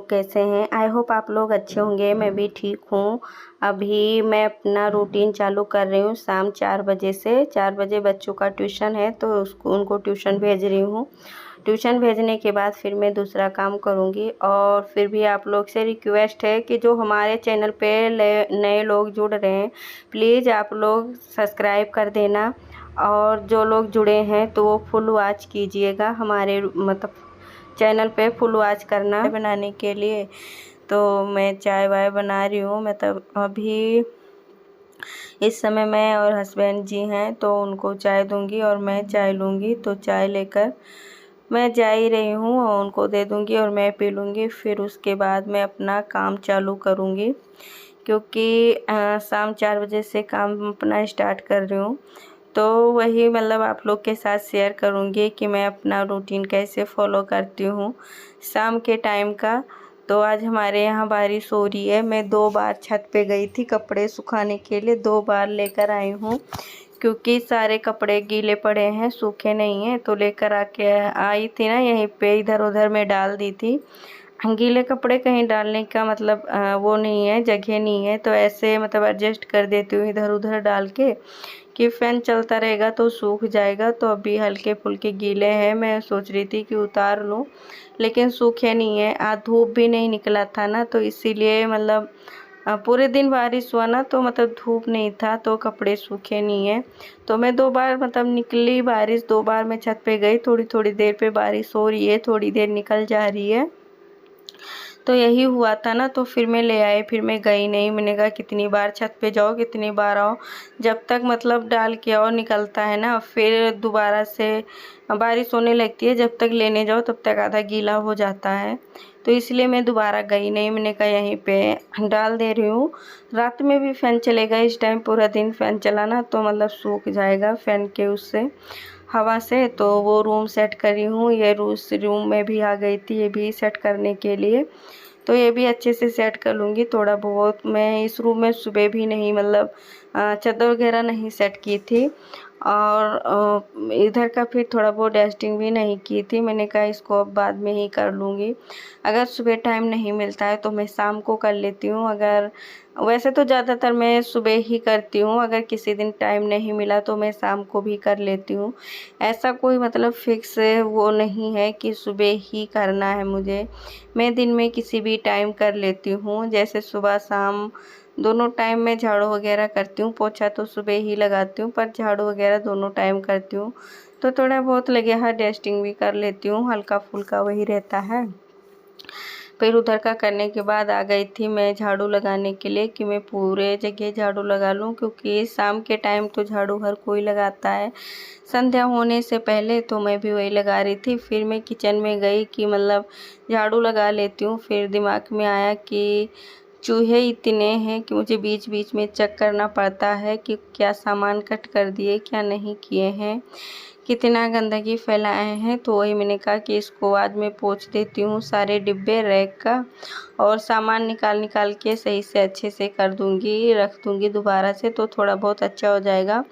लोग कैसे हैं। आई होप आप लोग अच्छे होंगे। मैं भी ठीक हूँ। अभी मैं अपना रूटीन चालू कर रही हूँ शाम 4 बजे से। 4 बजे बच्चों का ट्यूशन है तो उनको ट्यूशन भेज रही हूँ। ट्यूशन भेजने के बाद फिर मैं दूसरा काम करूँगी। और फिर भी आप लोग से रिक्वेस्ट है कि जो हमारे चैनल पे नए लोग जुड़ रहे हैं, प्लीज़ आप लोग सब्सक्राइब कर देना। और जो लोग जुड़े हैं तो वो फुल वॉच कीजिएगा हमारे चैनल पे फुल वॉच करना। बनाने के लिए तो मैं चाय वाय बना रही हूँ। मतलब अभी इस समय मैं और हस्बैंड जी हैं तो उनको चाय दूंगी और मैं चाय लूँगी। तो चाय लेकर मैं जा ही रही हूँ और उनको दे दूंगी और मैं पी लूँगी। फिर उसके बाद मैं अपना काम चालू करूँगी, क्योंकि शाम 4 बजे से काम अपना स्टार्ट कर रही हूँ। तो वही मतलब आप लोग के साथ शेयर करूँगी कि मैं अपना रूटीन कैसे फॉलो करती हूँ शाम के टाइम का। तो आज हमारे यहाँ बारिश हो रही है। मैं 2 बार छत पे गई थी कपड़े सुखाने के लिए, 2 बार लेकर आई हूँ, क्योंकि सारे कपड़े गीले पड़े हैं, सूखे नहीं हैं। तो लेकर आके आई थी ना, यहीं पे इधर उधर में डाल दी थी। गीले कपड़े कहीं डालने का मतलब वो नहीं है, जगह नहीं है। तो ऐसे मतलब एडजस्ट कर देती हूँ इधर उधर डाल के कि फ़ैन चलता रहेगा तो सूख जाएगा। तो अभी हल्के फुल्के गीले हैं, मैं सोच रही थी कि उतार लूँ, लेकिन सूखे नहीं है। आज धूप भी नहीं निकला था ना, तो इसीलिए मतलब पूरे दिन बारिश हुआ ना, तो मतलब धूप नहीं था तो कपड़े सूखे नहीं है। तो मैं 2 बार मतलब निकली बारिश, 2 बार मैं छत पे गई। थोड़ी थोड़ी देर पे बारिश हो रही है, थोड़ी देर निकल जा रही है। तो यही हुआ था ना, तो फिर मैं ले आई, फिर मैं गई नहीं। मैंने कहा कितनी बार छत पे जाओ, कितनी बार आओ, जब तक मतलब डाल के आओ निकलता है ना, फिर दोबारा से बारिश होने लगती है। जब तक लेने जाओ तब तक आधा गीला हो जाता है। तो इसलिए मैं दोबारा गई नहीं। मैंने कहा यहीं पे डाल दे रही हूँ। रात में भी फ़ैन चलेगा, इस टाइम पूरा दिन फ़ैन चलाना तो मतलब सूख जाएगा फ़ैन के उससे, हवा से। तो वो रूम सेट करी हूँ। ये रूम में भी आ गई थी, ये भी सेट करने के लिए। तो ये भी अच्छे से सेट कर लूँगी। थोड़ा बहुत मैं इस रूम में सुबह भी नहीं मतलब चादर वगैरह नहीं सेट की थी, और इधर का फिर थोड़ा बहुत डस्टिंग भी नहीं की थी। मैंने कहा इसको अब बाद में ही कर लूँगी। अगर सुबह टाइम नहीं मिलता है तो मैं शाम को कर लेती हूँ। अगर वैसे तो ज़्यादातर मैं सुबह ही करती हूँ, अगर किसी दिन टाइम नहीं मिला तो मैं शाम को भी कर लेती हूँ। ऐसा कोई मतलब फिक्स वो नहीं है कि सुबह ही करना है मुझे। मैं दिन में किसी भी टाइम कर लेती हूँ, जैसे सुबह शाम दोनों टाइम मैं झाड़ू वगैरह करती हूँ। पोछा तो सुबह ही लगाती हूँ, पर झाड़ू वगैरह दोनों टाइम करती हूँ। तो थोड़ा बहुत लगे हाथ डस्टिंग भी कर लेती हूँ, हल्का फुल्का वही रहता है। फिर उधर का करने के बाद आ गई थी मैं झाड़ू लगाने के लिए, कि मैं पूरे जगह झाड़ू लगा लूँ, क्योंकि शाम के टाइम तो झाड़ू हर कोई लगाता है। संध्या होने से पहले तो मैं भी वही लगा रही थी। फिर मैं किचन में गई कि मतलब झाड़ू लगा लेती हूँ। फिर दिमाग में आया कि चूहे इतने हैं कि मुझे बीच बीच में चेक करना पड़ता है कि क्या सामान कट कर दिए, क्या नहीं किए हैं, कितना गंदगी फैलाए हैं। तो वही मैंने कहा कि इसको आज मैं पोंछ देती हूँ सारे डिब्बे रैक का, और सामान निकाल निकाल के सही से अच्छे से कर दूँगी, रख दूँगी दोबारा से, तो थोड़ा बहुत अच्छा हो जाएगा।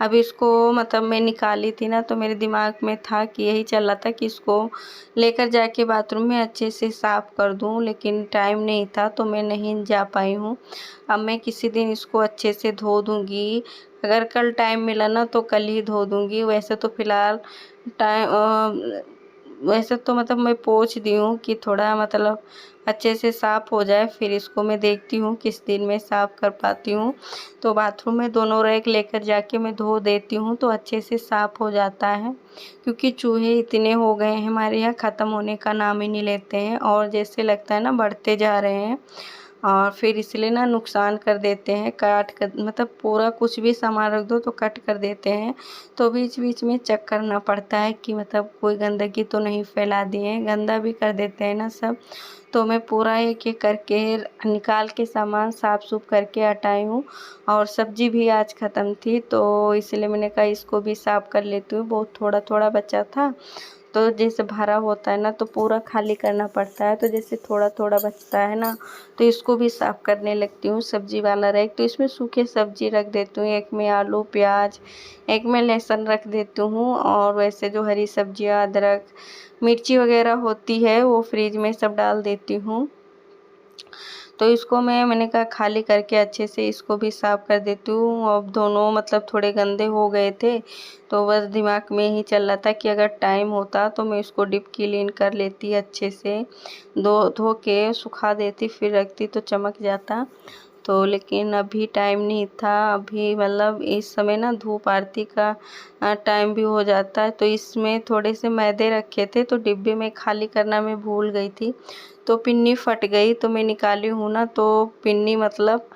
अब इसको मतलब मैं निकाली थी ना, तो मेरे दिमाग में था कि यही चल रहा था कि इसको लेकर जाके बाथरूम में अच्छे से साफ़ कर दूँ, लेकिन टाइम नहीं था तो मैं नहीं जा पाई हूँ। अब मैं किसी दिन इसको अच्छे से धो दूँगी। अगर कल टाइम मिला ना तो कल ही धो दूँगी। वैसे तो फ़िलहाल वैसे तो मतलब मैं पोंछ दी हूँ कि थोड़ा मतलब अच्छे से साफ़ हो जाए। फिर इसको मैं देखती हूँ किस दिन मैं साफ़ कर पाती हूँ। तो बाथरूम में दोनों रैक लेकर जाके मैं धो देती हूँ तो अच्छे से साफ़ हो जाता है, क्योंकि चूहे इतने हो गए हैं हमारे यहाँ, ख़त्म होने का नाम ही नहीं लेते हैं, और जैसे लगता है ना बढ़ते जा रहे हैं। और फिर इसलिए ना नुकसान कर देते हैं, काट कर मतलब पूरा कुछ भी सामान रख दो तो कट कर देते हैं। तो बीच बीच में चेक करना पड़ता है कि मतलब कोई गंदगी तो नहीं फैला दिए, गंदा भी कर देते हैं ना सब। तो मैं पूरा एक एक करके निकाल के सामान साफ़ सूफ करके हटाई हूँ। और सब्ज़ी भी आज ख़त्म थी तो इसलिए मैंने कहा इसको भी साफ़ कर लेती हूँ, बहुत थोड़ा थोड़ा बचा था तो जैसे भरा होता है ना तो पूरा खाली करना पड़ता है, तो जैसे थोड़ा थोड़ा बचता है ना तो इसको भी साफ़ करने लगती हूँ। सब्जी वाला रैक, तो इसमें सूखे सब्जी रख देती हूँ, एक में आलू प्याज, एक में लहसुन रख देती हूँ, और वैसे जो हरी सब्जियाँ अदरक मिर्ची वगैरह होती है वो फ्रिज में सब डाल देती हूँ। तो इसको मैंने कहा खाली करके अच्छे से इसको भी साफ़ कर देती हूँ। अब दोनों मतलब थोड़े गंदे हो गए थे, तो बस दिमाग में ही चल रहा था कि अगर टाइम होता तो मैं इसको डीप क्लीन कर लेती अच्छे से, धो के सुखा देती फिर रखती तो चमक जाता। तो लेकिन अभी टाइम नहीं था, अभी मतलब इस समय ना धूप आरती का टाइम भी हो जाता है, तो इसमें थोड़े से मैदे रखे थे तो डिब्बे में खाली करना मैं भूल गई थी, तो पिन्नी फट गई। तो मैं निकाली हूँ ना तो पिन्नी मतलब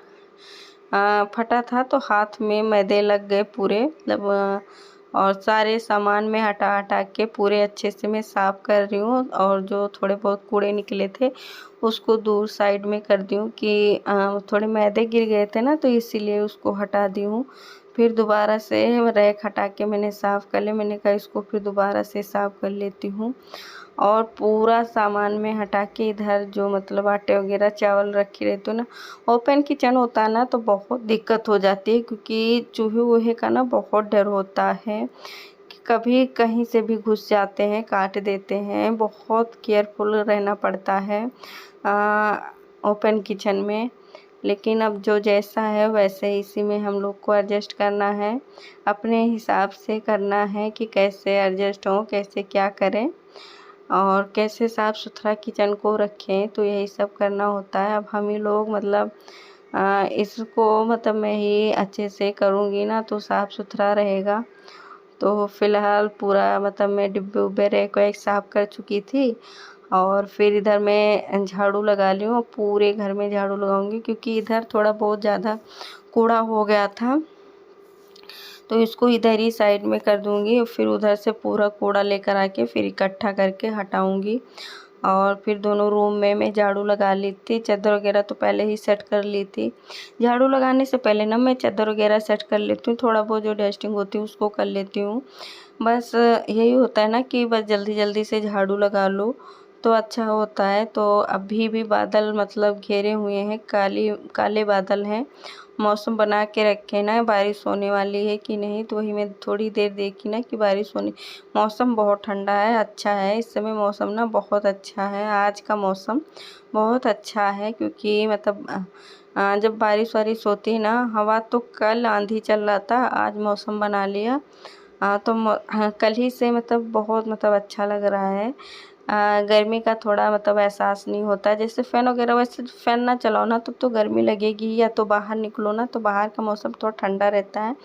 फटा था, तो हाथ में मैदे लग गए पूरे, मतलब और सारे सामान में हटा हटा के पूरे अच्छे से मैं साफ़ कर रही हूँ, और जो थोड़े बहुत कूड़े निकले थे उसको दूर साइड में कर दी हूँ कि थोड़े मैदे गिर गए थे ना तो इसीलिए उसको हटा दी हूँ। फिर दोबारा से रैक हटा के मैंने साफ़ कर लिया, मैंने कहा इसको फिर दोबारा से साफ़ कर लेती हूँ। और पूरा सामान में हटा के इधर जो मतलब आटे वगैरह चावल रखी रहती हूँ ना, ओपन किचन होता है ना तो बहुत दिक्कत हो जाती है, क्योंकि चूहे वूहे का ना बहुत डर होता है कि कभी कहीं से भी घुस जाते हैं, काट देते हैं, बहुत केयरफुल रहना पड़ता है ओपन किचन में। लेकिन अब जो जैसा है वैसे इसी में हम लोग को एडजस्ट करना है, अपने हिसाब से करना है कि कैसे एडजस्ट हो, कैसे क्या करें और कैसे साफ़ सुथरा किचन को रखें, तो यही सब करना होता है। अब हम ही लोग मतलब इसको मतलब मैं ही अच्छे से करूँगी ना तो साफ़ सुथरा रहेगा। तो फ़िलहाल पूरा मतलब मैं डिब्बे उब्बे रैक वैक साफ़ कर चुकी थी, और फिर इधर मैं झाड़ू लगा ली हूँ, पूरे घर में झाड़ू लगाऊंगी क्योंकि इधर थोड़ा बहुत ज़्यादा कूड़ा हो गया था, तो इसको इधर ही साइड में कर दूंगी। फिर उधर से पूरा कूड़ा लेकर आके फिर इकट्ठा करके हटाऊंगी, और फिर दोनों रूम में मैं झाड़ू लगा ली थी। चादर वगैरह तो पहले ही सेट कर ली थी। झाड़ू लगाने से पहले ना मैं चादर वगैरह सेट कर लेती हूँ, थोड़ा बहुत जो डस्टिंग होती है उसको कर लेती हूँ। बस यही होता है ना कि बस जल्दी जल्दी से झाड़ू लगा लो तो अच्छा होता है। तो अभी भी बादल मतलब घेरे हुए हैं, काले बादल हैं, मौसम बना के रखे ना बारिश होने वाली है कि नहीं, तो वही मैं थोड़ी देर देखी ना कि बारिश होने, मौसम बहुत ठंडा है, अच्छा है इस समय मौसम ना बहुत अच्छा है। आज का मौसम बहुत अच्छा है क्योंकि मतलब जब बारिश वारिश होती है ना, हवा तो कल आंधी चल रहा था, आज मौसम बना लिया। तो कल ही से मतलब बहुत मतलब अच्छा लग रहा है। गर्मी का थोड़ा मतलब एहसास नहीं होता, जैसे फ़ैन वगैरह, वैसे फ़ैन ना चलाओ ना तो गर्मी लगेगी, या तो बाहर निकलो ना तो बाहर का मौसम थोड़ा ठंडा रहता है,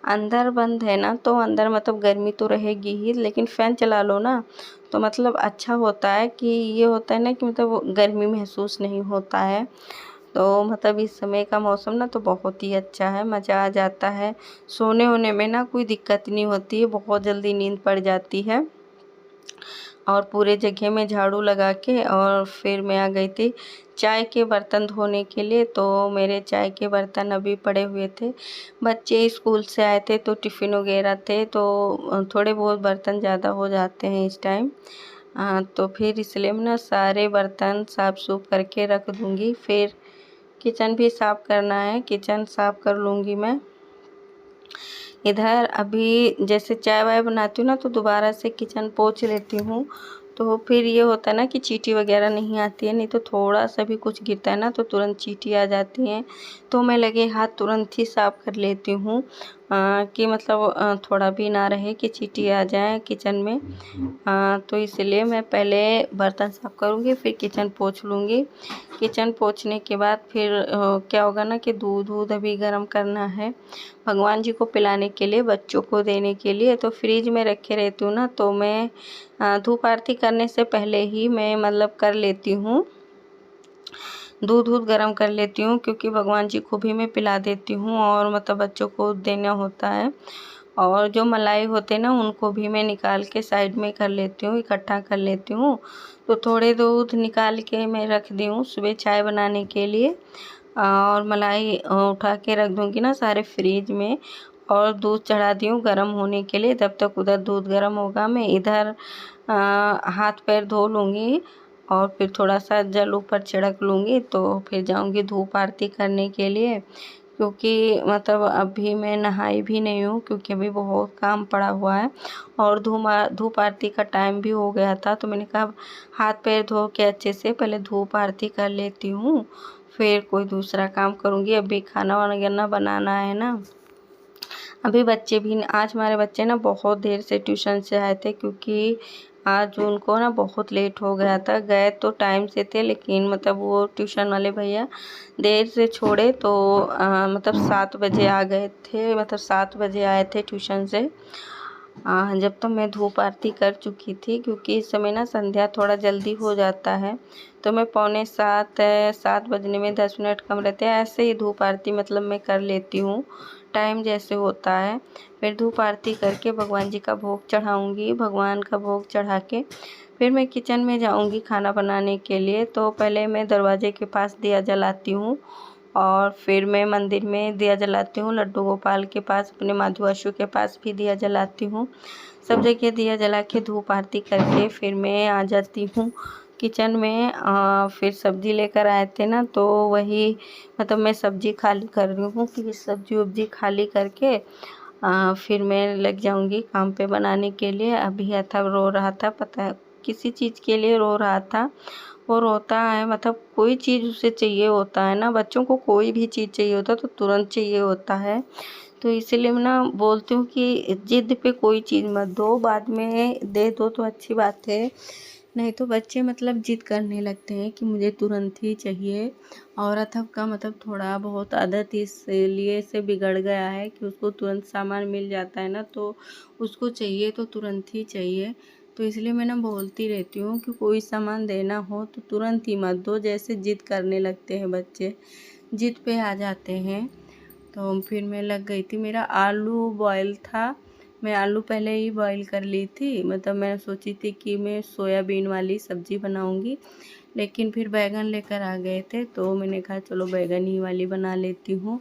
अंदर बंद है ना तो अंदर मतलब गर्मी तो रहेगी ही, लेकिन फ़ैन चला लो ना तो मतलब अच्छा होता है कि ये होता है ना कि मतलब गर्मी महसूस नहीं होता है। तो मतलब इस समय का मौसम ना तो बहुत ही अच्छा है, मज़ा आ जाता है, सोने होने में ना कोई दिक्कत नहीं होती है, बहुत जल्दी नींद पड़ जाती है। और पूरे जगह में झाड़ू लगा के और फिर मैं आ गई थी चाय के बर्तन धोने के लिए। तो मेरे चाय के बर्तन अभी पड़े हुए थे, बच्चे स्कूल से आए थे तो टिफ़िन वगैरह थे, तो थोड़े बहुत बर्तन ज़्यादा हो जाते हैं इस टाइम। तो फिर इसलिए मैं ना सारे बर्तन साफ़ सूफ करके रख दूँगी। फिर किचन भी साफ़ करना है, किचन साफ़ कर लूँगी मैं। इधर अभी जैसे चाय वाय बनाती हूँ ना तो दोबारा से किचन पोंछ लेती हूँ, तो फिर ये होता है ना कि चींटी वगैरह नहीं आती है, नहीं तो थोड़ा सा भी कुछ गिरता है ना तो तुरंत चींटी आ जाती हैं, तो मैं लगे हाथ तुरंत ही साफ़ कर लेती हूँ कि मतलब थोड़ा भी ना रहे कि चींटी आ जाए किचन में। तो इसलिए मैं पहले बर्तन साफ़ करूँगी फिर किचन पोंछ लूँगी। किचन पोंछने के बाद फिर क्या होगा ना कि दूध अभी गर्म करना है भगवान जी को पिलाने के लिए, बच्चों को देने के लिए, तो फ्रिज में रखे रहती हूँ ना, तो मैं धूप आरती करने से पहले ही मैं मतलब कर लेती हूँ, दूध गर्म कर लेती हूँ, क्योंकि भगवान जी को भी मैं पिला देती हूँ और मतलब बच्चों को देना होता है। और जो मलाई होते हैं ना उनको भी मैं निकाल के साइड में कर लेती हूँ, इकट्ठा कर लेती हूँ। तो थोड़े दूध निकाल के मैं रख दी हूँ सुबह चाय बनाने के लिए, और मलाई उठा के रख दूँगी ना सारे फ्रिज में, और दूध चढ़ा दी हूँ गर्म होने के लिए। तब तक उधर दूध गर्म होगा, मैं इधर हाथ पैर धो लूँगी और फिर थोड़ा सा जल ऊपर छिड़क लूँगी, तो फिर जाऊँगी धूप आरती करने के लिए। क्योंकि मतलब अभी मैं नहाई भी नहीं हूँ, क्योंकि अभी बहुत काम पड़ा हुआ है और धूप आरती का टाइम भी हो गया था। तो मैंने कहा हाथ पैर धो के अच्छे से पहले धूप आरती कर लेती हूँ, फिर कोई दूसरा काम करूँगी। अभी खाना वाना बनाना है ना। अभी बच्चे भी आज हमारे बच्चे ना बहुत देर से ट्यूशन से आए थे, क्योंकि आज उनको ना बहुत लेट हो गया था। गए तो टाइम से थे, लेकिन मतलब वो ट्यूशन वाले भैया देर से छोड़े, तो मतलब 7 बजे आ गए थे, मतलब 7 बजे आए थे ट्यूशन से। जब तक मैं धूप आरती कर चुकी थी, क्योंकि इस समय ना संध्या थोड़ा जल्दी हो जाता है, तो मैं 6:45 7 बजने में 10 मिनट कम रहते हैं, ऐसे ही धूप आरती मतलब मैं कर लेती हूँ टाइम जैसे होता है। फिर धूप आरती करके भगवान जी का भोग चढ़ाऊँगी। भगवान का भोग चढ़ा के फिर मैं किचन में जाऊँगी खाना बनाने के लिए। तो पहले मैं दरवाजे के पास दिया जलाती हूँ और फिर मैं मंदिर में दिया जलाती हूँ, लड्डू गोपाल के पास, अपने माधवाशु के पास भी दिया जलाती हूँ। सब जगह दिया जला के धूप आरती करके फिर मैं आ जाती हूँ किचन में। फिर सब्ज़ी लेकर आए थे ना, तो वही मतलब मैं सब्ज़ी खाली कर रही हूँ कि सब्ज़ी वब्ज़ी खाली करके फिर मैं लग जाऊँगी काम पे बनाने के लिए। अभी अथर्व रो रहा था, पता है किसी चीज़ के लिए रो रहा था। वो रोता है मतलब कोई चीज़ उसे चाहिए होता है ना, बच्चों को कोई भी चीज़ चाहिए होता है तो तुरंत चाहिए होता है। तो इसीलिए मैं ना बोलती हूँ कि ज़िद पे कोई चीज़ मत दो, बाद में दे दो तो अच्छी बात है। नहीं तो बच्चे मतलब ज़िद करने लगते हैं कि मुझे तुरंत ही चाहिए। और अथर्व का मतलब थोड़ा बहुत आदत इसलिए से बिगड़ गया है कि उसको तुरंत सामान मिल जाता है ना, तो उसको चाहिए तो तुरंत ही चाहिए। तो इसलिए मैं ना बोलती रहती हूँ कि कोई सामान देना हो तो तुरंत ही मत दो, जैसे ज़िद करने लगते हैं बच्चे, ज़िद पे आ जाते हैं। तो फिर मैं लग गई थी, मेरा आलू बॉयल था, मैं आलू पहले ही बॉईल कर ली थी। मतलब मैं सोची थी कि मैं सोयाबीन वाली सब्ज़ी बनाऊंगी, लेकिन फिर बैगन लेकर आ गए थे, तो मैंने कहा चलो बैगन ही वाली बना लेती हूँ।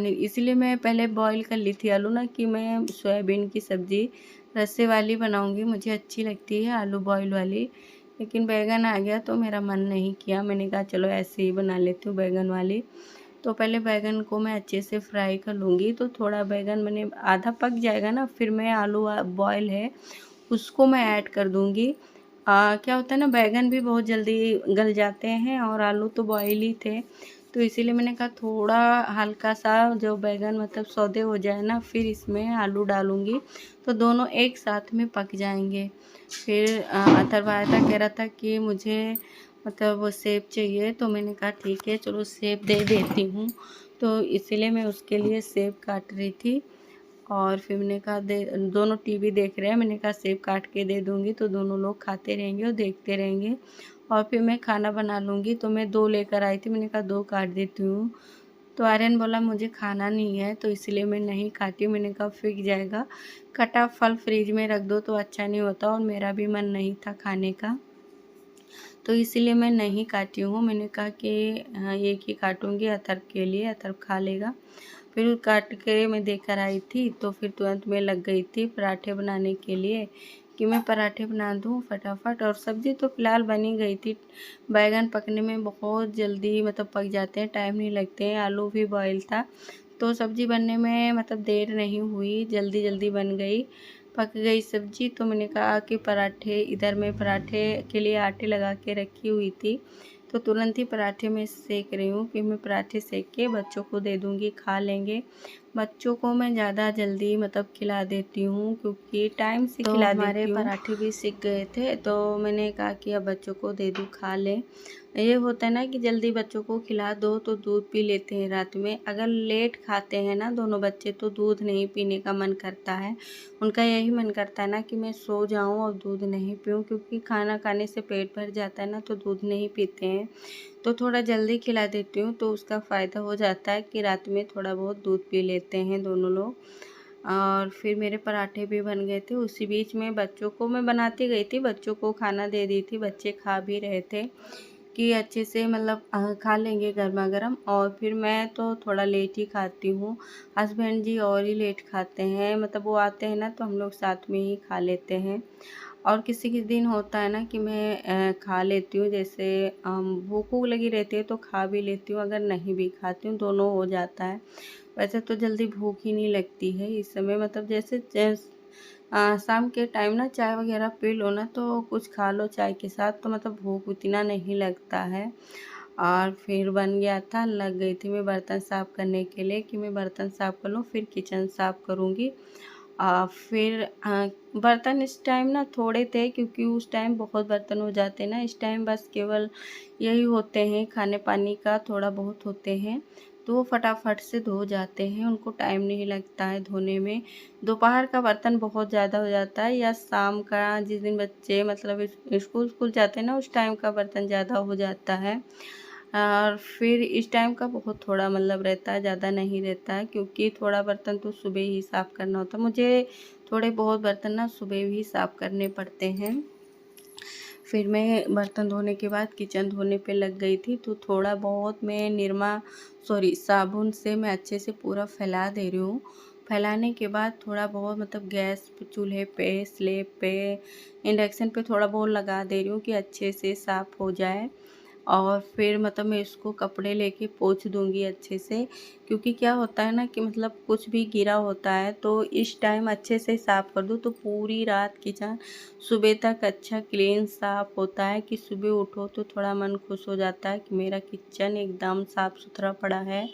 इसलिए मैं पहले बॉईल कर ली थी आलू ना, कि मैं सोयाबीन की सब्ज़ी रस्से वाली बनाऊंगी, मुझे अच्छी लगती है आलू बॉईल वाली। लेकिन बैगन आ गया तो मेरा मन नहीं किया, मैंने कहा चलो ऐसे ही बना लेती हूँ बैगन वाली। तो पहले बैगन को मैं अच्छे से फ्राई कर लूँगी, तो थोड़ा बैगन मैंने आधा पक जाएगा ना, फिर मैं आलू बॉयल है उसको मैं ऐड कर दूँगी। क्या होता है ना, बैगन भी बहुत जल्दी गल जाते हैं और आलू तो बॉयल ही थे, तो इसीलिए मैंने कहा थोड़ा हल्का सा जो बैगन मतलब सौदे हो जाए ना, फिर इसमें आलू डालूँगी, तो दोनों एक साथ में पक जाएंगे। फिर अथर्व आया था, कह रहा था कि मुझे मतलब वो सेब चाहिए, तो मैंने कहा ठीक है चलो सेब दे देती हूँ। तो इसीलिए मैं उसके लिए सेब काट रही थी। और फिर मैंने कहा दे, दोनों टीवी देख रहे हैं, मैंने कहा सेब काट के दे दूँगी तो दोनों लोग खाते रहेंगे और देखते रहेंगे, और फिर मैं खाना बना लूँगी। तो मैं 2 लेकर आई थी, मैंने कहा 2 काट देती हूँ। तो आर्यन बोला मुझे खाना नहीं है, तो इसलिए मैं नहीं काटी। मैंने कहा फेंक जाएगा, कटा फल फ्रिज में रख दो तो अच्छा नहीं होता, और मेरा भी मन नहीं था खाने का, तो इसीलिए मैं नहीं काटी हूँ। मैंने कहा कि हाँ एक ही काटूँगी अथर्व के लिए, अथर्व खा लेगा। फिर काट के मैं देकर आई थी, तो फिर तुरंत मैं लग गई थी पराठे बनाने के लिए कि मैं पराठे बना दूँ फटाफट। और सब्ज़ी तो फ़िलहाल बन ही गई थी, बैगन पकने में बहुत जल्दी मतलब पक जाते हैं, टाइम नहीं लगते हैं, आलू भी बॉयल था, तो सब्ज़ी बनने में मतलब देर नहीं हुई, जल्दी जल्दी बन गई, पक गई सब्ज़ी। तो मैंने कहा कि पराठे, इधर मैं पराठे के लिए आटे लगा के रखी हुई थी, तो तुरंत ही पराठे में सेक रही हूँ कि मैं पराठे सेक के बच्चों को दे दूँगी, खा लेंगे। बच्चों को मैं ज़्यादा जल्दी मतलब खिला देती हूँ, क्योंकि टाइम से खिला देती हूँ। हमारे पराठे भी सीख गए थे, तो मैंने कहा कि अब बच्चों को दे दूँ, खा लें। ये होता है ना कि जल्दी बच्चों को खिला दो तो दूध पी लेते हैं रात में। अगर लेट खाते हैं ना दोनों बच्चे, तो दूध नहीं पीने का मन करता है, उनका यही मन करता है ना कि मैं सो जाऊं और दूध नहीं पीऊं, क्योंकि खाना खाने से पेट भर जाता है ना, तो दूध नहीं पीते हैं। तो थोड़ा जल्दी खिला देती हूँ, तो उसका फ़ायदा हो जाता है कि रात में थोड़ा बहुत दूध पी लेते हैं दोनों लोग। और फिर मेरे पराठे भी बन गए थे, उसी बीच में बच्चों को मैं बनाती गई थी, बच्चों को खाना दे दी थी, बच्चे खा भी रहे थे, कि अच्छे से मतलब खा लेंगे गर्मा गर्म। और फिर मैं तो थोड़ा लेट ही खाती हूँ, हस्बैंड जी और ही लेट खाते हैं, मतलब वो आते हैं ना तो हम लोग साथ में ही खा लेते हैं। और किसी किसी दिन होता है ना कि मैं खा लेती हूँ, जैसे भूख वूख लगी रहती है तो खा भी लेती हूँ, अगर नहीं भी खाती हूँ दोनों हो जाता है। वैसे तो जल्दी भूख ही नहीं लगती है इस समय, मतलब जैसे शाम के टाइम ना चाय वगैरह पी लो ना तो कुछ खा लो चाय के साथ, तो मतलब भूख उतना नहीं लगता है। और फिर बन गया था, लग गई थी मैं बर्तन साफ़ करने के लिए कि मैं बर्तन साफ़ कर लूँ फिर किचन साफ़ करूँगी। फिर बर्तन इस टाइम ना थोड़े थे, क्योंकि उस टाइम बहुत बर्तन हो जाते हैं ना, इस टाइम बस केवल यही होते हैं, खाने पानी का थोड़ा बहुत होते हैं, तो वो फटाफट से धो जाते हैं, उनको टाइम नहीं लगता है धोने में। दोपहर का बर्तन बहुत ज़्यादा हो जाता है, या शाम का जिस दिन बच्चे मतलब स्कूल जाते हैं ना उस टाइम का बर्तन ज़्यादा हो जाता है। और फिर इस टाइम का बहुत थोड़ा मतलब रहता है, ज़्यादा नहीं रहता है, क्योंकि थोड़ा बर्तन तो सुबह ही साफ़ करना होता है मुझे, थोड़े बहुत बर्तन ना सुबह भी साफ़ करने पड़ते हैं। फिर मैं बर्तन धोने के बाद किचन धोने पे लग गई थी, तो थोड़ा बहुत मैं साबुन से मैं अच्छे से पूरा फैला दे रही हूँ। फैलाने के बाद थोड़ा बहुत मतलब गैस चूल्हे पे, स्लेब पे, इंडक्शन पे थोड़ा बहुत लगा दे रही हूँ कि अच्छे से साफ़ हो जाए। और फिर मतलब मैं इसको कपड़े लेके पोंछ दूँगी अच्छे से, क्योंकि क्या होता है ना कि मतलब कुछ भी गिरा होता है तो इस टाइम अच्छे से साफ़ कर दूँ तो पूरी रात किचन सुबह तक अच्छा क्लीन साफ़ होता है, कि सुबह उठो तो थोड़ा मन खुश हो जाता है कि मेरा किचन एकदम साफ़ सुथरा पड़ा है।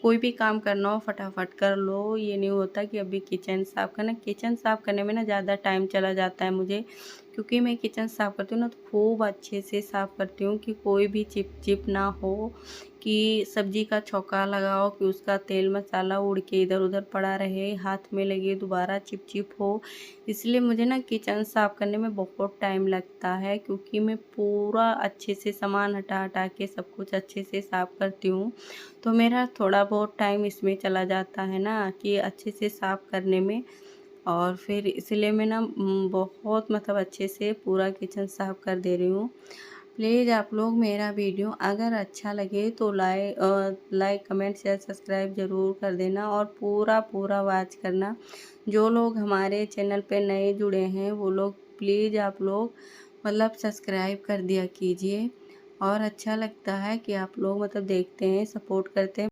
कोई भी काम करना हो फटाफट कर लो, ये नहीं होता कि अभी किचन साफ़ करना। किचन साफ़ करने में ना ज़्यादा टाइम चला जाता है मुझे, क्योंकि मैं किचन साफ़ करती हूँ ना तो खूब अच्छे से साफ़ करती हूँ कि कोई भी चिप चिप ना हो, कि सब्ज़ी का छौंका लगाओ कि उसका तेल मसाला उड़ के इधर उधर पड़ा रहे, हाथ में लगे दोबारा चिप चिप हो। इसलिए मुझे ना किचन साफ़ करने में बहुत टाइम लगता है, क्योंकि मैं पूरा अच्छे से सामान हटा हटा के सब कुछ अच्छे से साफ़ करती हूँ, तो मेरा थोड़ा बहुत टाइम इसमें चला जाता है ना कि अच्छे से साफ़ करने में। और फिर इसलिए मैं ना बहुत मतलब अच्छे से पूरा किचन साफ़ कर दे रही हूँ। प्लीज़ आप लोग मेरा वीडियो अगर अच्छा लगे तो लाइक कमेंट शेयर सब्सक्राइब ज़रूर कर देना, और पूरा पूरा वॉच करना। जो लोग हमारे चैनल पे नए जुड़े हैं वो लोग प्लीज़ आप लोग मतलब सब्सक्राइब कर दिया कीजिए। और अच्छा लगता है कि आप लोग मतलब देखते हैं, सपोर्ट करते हैं।